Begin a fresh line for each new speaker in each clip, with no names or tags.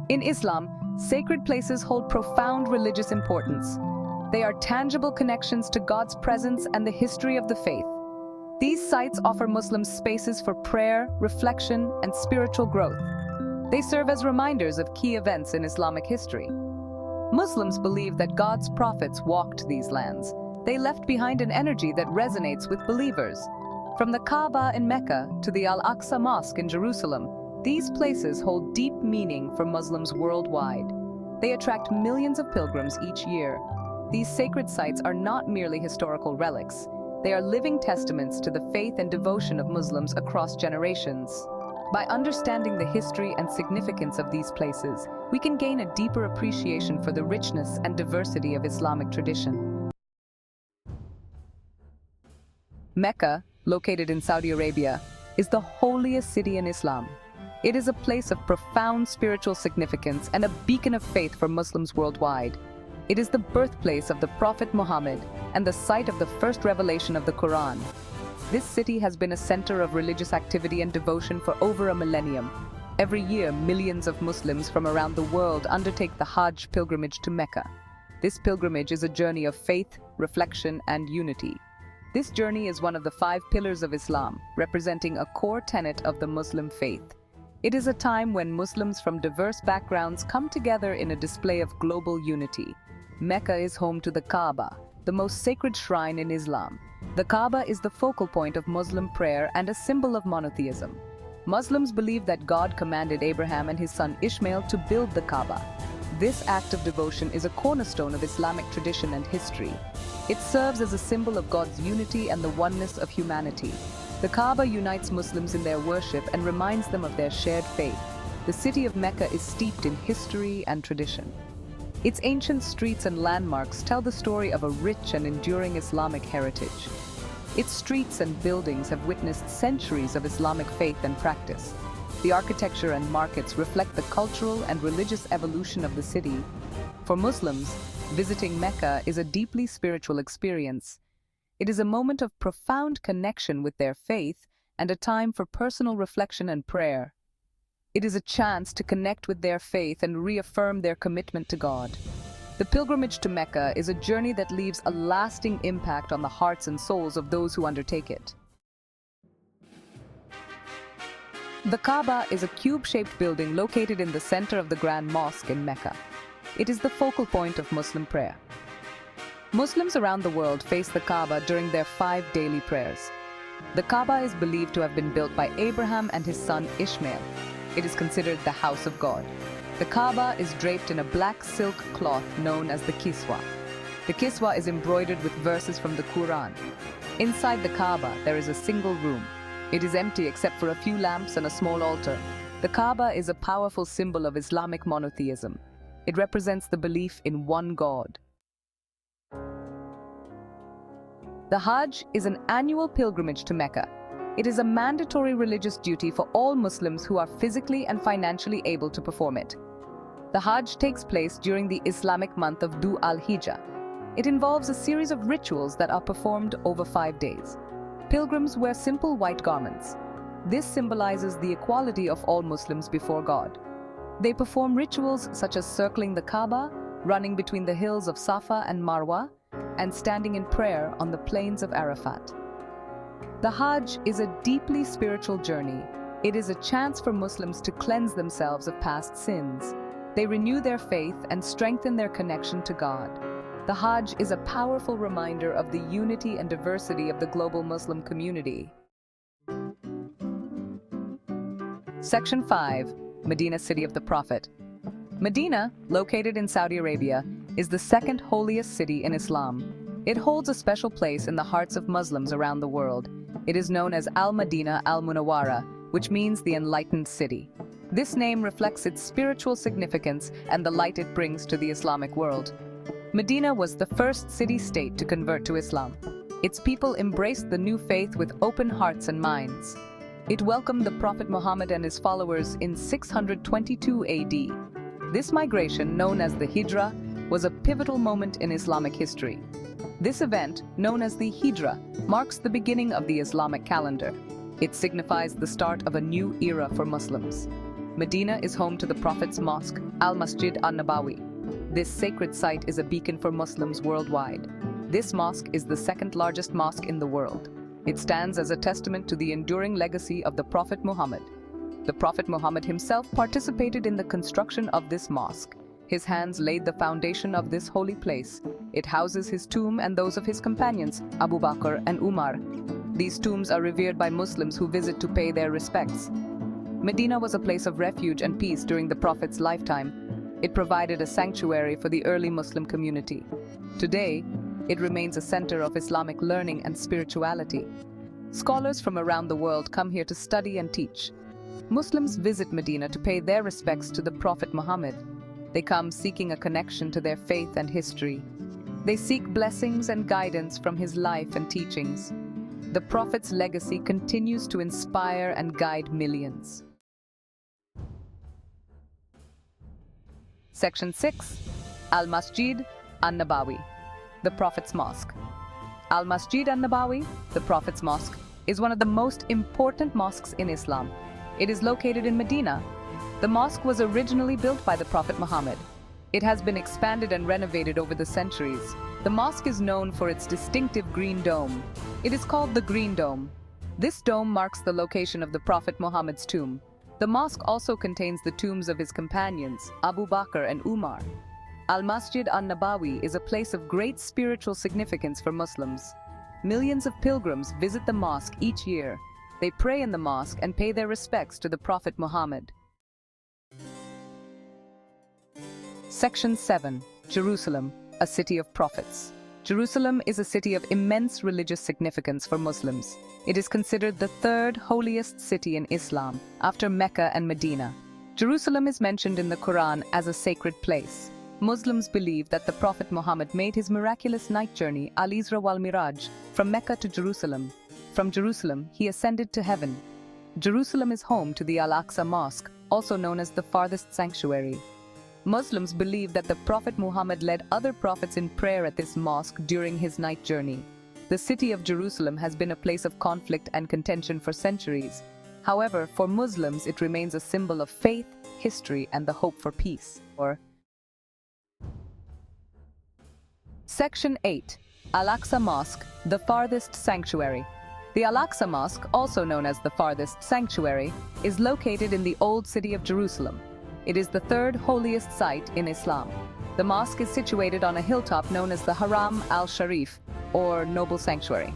In Islam, sacred places hold profound religious importance. They are tangible connections to God's presence and the history of the faith. These sites offer Muslims spaces for prayer, reflection, and spiritual growth. They serve as reminders of key events in Islamic history. Muslims believe that God's prophets walked these lands. They left behind an energy that resonates with believers. From the Kaaba in Mecca to the Al-Aqsa Mosque in Jerusalem, these places hold deep meaning for Muslims worldwide. They attract millions of pilgrims each year. These sacred sites are not merely historical relics. They are living testaments to the faith and devotion of Muslims across generations. By understanding the history and significance of these places, we can gain a deeper appreciation for the richness and diversity of Islamic tradition. Mecca, located in Saudi Arabia, is the holiest city in Islam. It is a place of profound spiritual significance and a beacon of faith for Muslims worldwide. It is the birthplace of the Prophet Muhammad and the site of the first revelation of the Quran. This city has been a center of religious activity and devotion for over a millennium. Every year, millions of Muslims from around the world undertake the Hajj pilgrimage to Mecca. This pilgrimage is a journey of faith, reflection, and unity. This journey is one of the 5 pillars of Islam, representing a core tenet of the Muslim faith. It is a time when Muslims from diverse backgrounds come together in a display of global unity. Mecca is home to the Kaaba, the most sacred shrine in Islam. The Kaaba is the focal point of Muslim prayer and a symbol of monotheism. Muslims believe that God commanded Abraham and his son Ishmael to build the Kaaba. This act of devotion is a cornerstone of Islamic tradition and history. It serves as a symbol of God's unity and the oneness of humanity. The Kaaba unites Muslims in their worship and reminds them of their shared faith. The city of Mecca is steeped in history and tradition. Its ancient streets and landmarks tell the story of a rich and enduring Islamic heritage. Its streets and buildings have witnessed centuries of Islamic faith and practice. The architecture and markets reflect the cultural and religious evolution of the city. For Muslims, visiting Mecca is a deeply spiritual experience. It is a moment of profound connection with their faith and a time for personal reflection and prayer. It is a chance to connect with their faith and reaffirm their commitment to God. The pilgrimage to Mecca is a journey that leaves a lasting impact on the hearts and souls of those who undertake it. The Kaaba is a cube-shaped building located in the center of the Grand Mosque in Mecca. It is the focal point of Muslim prayer. Muslims around the world face the Kaaba during their 5 daily prayers. The Kaaba is believed to have been built by Abraham and his son Ishmael. It is considered the house of God. The Kaaba is draped in a black silk cloth known as the kiswa. The kiswa is embroidered with verses from the Quran. Inside the Kaaba, there is a single room. It is empty except for a few lamps and a small altar. The Kaaba is a powerful symbol of Islamic monotheism. It represents the belief in one God. The Hajj is an annual pilgrimage to Mecca. It is a mandatory religious duty for all Muslims who are physically and financially able to perform it. The Hajj takes place during the Islamic month of Dhu al-Hijjah. It involves a series of rituals that are performed over 5 days. Pilgrims wear simple white garments. This symbolizes the equality of all Muslims before God. They perform rituals such as circling the Kaaba, running between the hills of Safa and Marwa, and standing in prayer on the plains of Arafat. The Hajj is a deeply spiritual journey. It is a chance for Muslims to cleanse themselves of past sins. They renew their faith and strengthen their connection to God. The Hajj is a powerful reminder of the unity and diversity of the global Muslim community. Section 5. Medina, City of the Prophet. Medina, located in Saudi Arabia, is the second holiest city in Islam. It holds a special place in the hearts of Muslims around the world. It is known as Al-Madina al-Munawwara, which means the enlightened city. This name reflects its spiritual significance and the light it brings to the Islamic world. Medina was the first city-state to convert to Islam. Its people embraced the new faith with open hearts and minds. It welcomed the Prophet Muhammad and his followers in 622 AD. This migration, known as the Hijrah, was a pivotal moment in Islamic history. This event, known as the Hijrah, marks the beginning of the Islamic calendar. It signifies the start of a new era for Muslims. Medina is home to the Prophet's mosque, Al-Masjid an-Nabawi. This sacred site is a beacon for Muslims worldwide. This mosque is the second largest mosque in the world. It stands as a testament to the enduring legacy of the Prophet Muhammad. The Prophet Muhammad himself participated in the construction of this mosque. His hands laid the foundation of this holy place. It houses his tomb and those of his companions, Abu Bakr and Umar. These tombs are revered by Muslims who visit to pay their respects. Medina was a place of refuge and peace during the Prophet's lifetime. It provided a sanctuary for the early Muslim community. Today, it remains a center of Islamic learning and spirituality. Scholars from around the world come here to study and teach. Muslims visit Medina to pay their respects to the Prophet Muhammad. They come seeking a connection to their faith and history. They seek blessings and guidance from his life and teachings. The Prophet's legacy continues to inspire and guide millions. Section 6. Al-Masjid an-Nabawi, the Prophet's Mosque. Al-Masjid an-Nabawi, the Prophet's Mosque, is one of the most important mosques in Islam. It is located in Medina. The mosque was originally built by the Prophet Muhammad. It has been expanded and renovated over the centuries. The mosque is known for its distinctive green dome. It is called the Green Dome. This dome marks the location of the Prophet Muhammad's tomb. The mosque also contains the tombs of his companions, Abu Bakr and Umar. Al-Masjid an-Nabawi is a place of great spiritual significance for Muslims. Millions of pilgrims visit the mosque each year. They pray in the mosque and pay their respects to the Prophet Muhammad. Section 7. Jerusalem, a city of prophets. Jerusalem is a city of immense religious significance for Muslims. It is considered the third holiest city in Islam, after Mecca and Medina. Jerusalem is mentioned in the Quran as a sacred place. Muslims believe that the Prophet Muhammad made his miraculous night journey, Al-Isra wal-Miraj, from Mecca to Jerusalem. From Jerusalem, he ascended to heaven. Jerusalem is home to the Al-Aqsa Mosque, also known as the farthest sanctuary. Muslims believe that the Prophet Muhammad led other prophets in prayer at this mosque during his night journey. The city of Jerusalem has been a place of conflict and contention for centuries. However, for Muslims, it remains a symbol of faith, history, and the hope for peace. Section 8. Al-Aqsa Mosque, the farthest sanctuary. The Al-Aqsa Mosque, also known as the farthest sanctuary, is located in the old city of Jerusalem. It is the third holiest site in Islam. The mosque is situated on a hilltop known as the Haram al-Sharif, or Noble Sanctuary.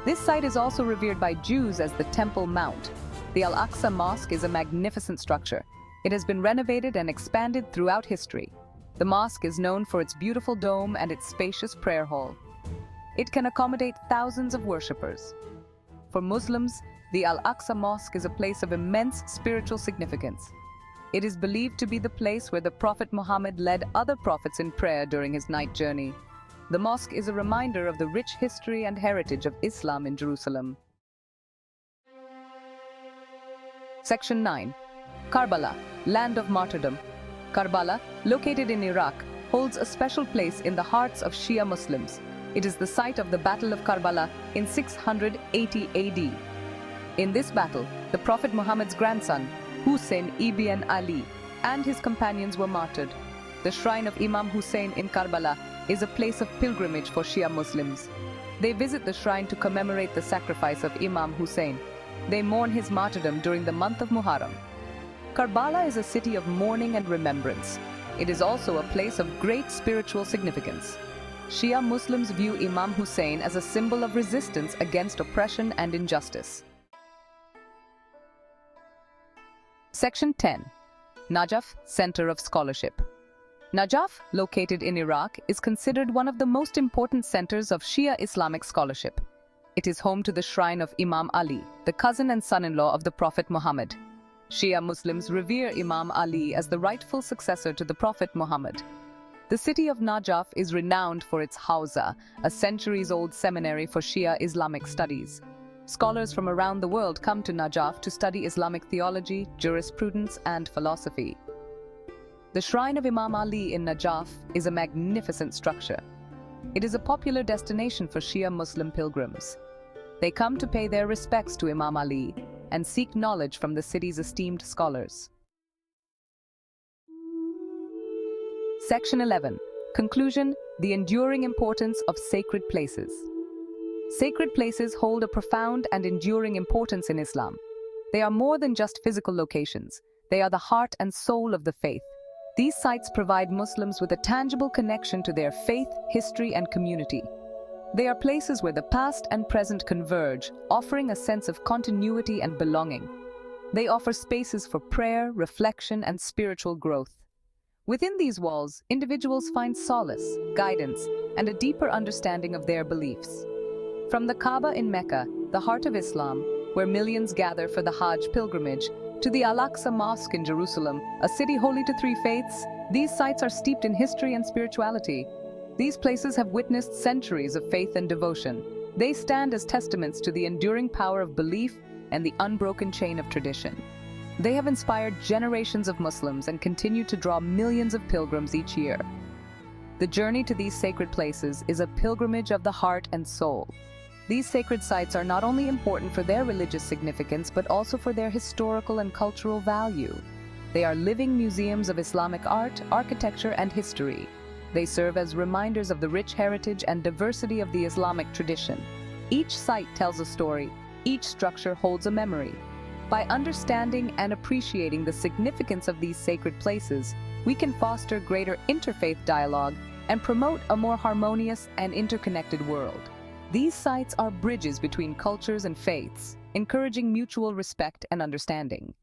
This site is also revered by Jews as the Temple Mount. The Al-Aqsa Mosque is a magnificent structure. It has been renovated and expanded throughout history. The mosque is known for its beautiful dome and its spacious prayer hall. It can accommodate thousands of worshippers. For Muslims, the Al-Aqsa Mosque is a place of immense spiritual significance. It is believed to be the place where the Prophet Muhammad led other prophets in prayer during his night journey. The mosque is a reminder of the rich history and heritage of Islam in Jerusalem. Section 9. Karbala, land of martyrdom. Karbala, located in Iraq, holds a special place in the hearts of Shia Muslims. It is the site of the Battle of Karbala in 680 AD. In this battle, the Prophet Muhammad's grandson, Hussein ibn Ali, and his companions were martyred. The shrine of Imam Hussein in Karbala is a place of pilgrimage for Shia Muslims. They visit the shrine to commemorate the sacrifice of Imam Hussein. They mourn his martyrdom during the month of Muharram. Karbala is a city of mourning and remembrance. It is also a place of great spiritual significance. Shia Muslims view Imam Hussein as a symbol of resistance against oppression and injustice. Section 10. Najaf, Center of Scholarship. Najaf, located in Iraq, is considered one of the most important centers of Shia Islamic scholarship. It is home to the shrine of Imam Ali, the cousin and son-in-law of the Prophet Muhammad. Shia Muslims revere Imam Ali as the rightful successor to the Prophet Muhammad. The city of Najaf is renowned for its Hawza, a centuries-old seminary for Shia Islamic studies. Scholars from around the world come to Najaf to study Islamic theology, jurisprudence, and philosophy. The shrine of Imam Ali in Najaf is a magnificent structure. It is a popular destination for Shia Muslim pilgrims. They come to pay their respects to Imam Ali and seek knowledge from the city's esteemed scholars. Section 11. Conclusion: the enduring importance of sacred places. Sacred places hold a profound and enduring importance in Islam. They are more than just physical locations. They are the heart and soul of the faith. These sites provide Muslims with a tangible connection to their faith, history, and community. They are places where the past and present converge, offering a sense of continuity and belonging. They offer spaces for prayer, reflection, and spiritual growth. Within these walls, individuals find solace, guidance, and a deeper understanding of their beliefs. From the Kaaba in Mecca, the heart of Islam, where millions gather for the Hajj pilgrimage, to the Al-Aqsa Mosque in Jerusalem, a city holy to three faiths, these sites are steeped in history and spirituality. These places have witnessed centuries of faith and devotion. They stand as testaments to the enduring power of belief and the unbroken chain of tradition. They have inspired generations of Muslims and continue to draw millions of pilgrims each year. The journey to these sacred places is a pilgrimage of the heart and soul. These sacred sites are not only important for their religious significance, but also for their historical and cultural value. They are living museums of Islamic art, architecture, and history. They serve as reminders of the rich heritage and diversity of the Islamic tradition. Each site tells a story. Each structure holds a memory. By understanding and appreciating the significance of these sacred places, we can foster greater interfaith dialogue and promote a more harmonious and interconnected world. These sites are bridges between cultures and faiths, encouraging mutual respect and understanding.